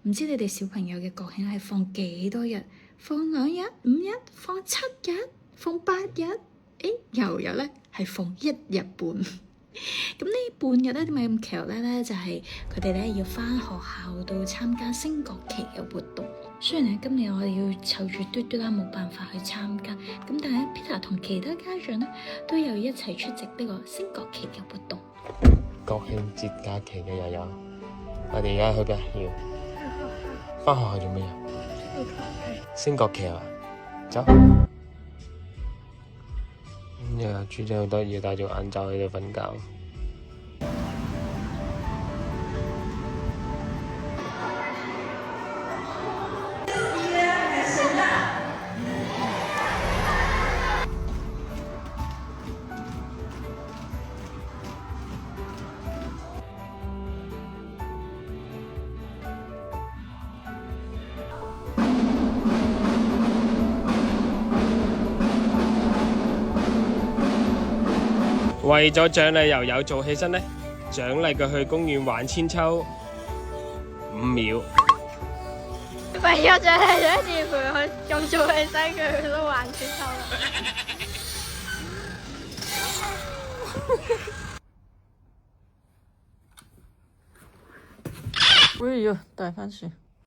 唔知你哋小朋友嘅國慶係放幾多日？放2日、5日、放7日、放8日？又有咧係放1日半。咁呢半日咧點解咁巧咧？就係佢哋咧要返學校度參加升國旗嘅活動。雖然今年我哋要湊住嘟嘟啦，冇辦法去參加，咁但係 Peter 同其他家長咧都有一齊出席呢個升國旗嘅活動。國慶節假期嘅又有，我哋而家去邊？要返學校做咩嘢？升國旗啊！走。又有豬仔好得意，戴住眼罩喺度瞓覺。為咗獎勵悠悠做起身呢，獎勵佢去公園玩千秋5秒。為咗獎勵咗一次陪佢咁做起身，佢都玩千秋啦。哎呀，戴翻先。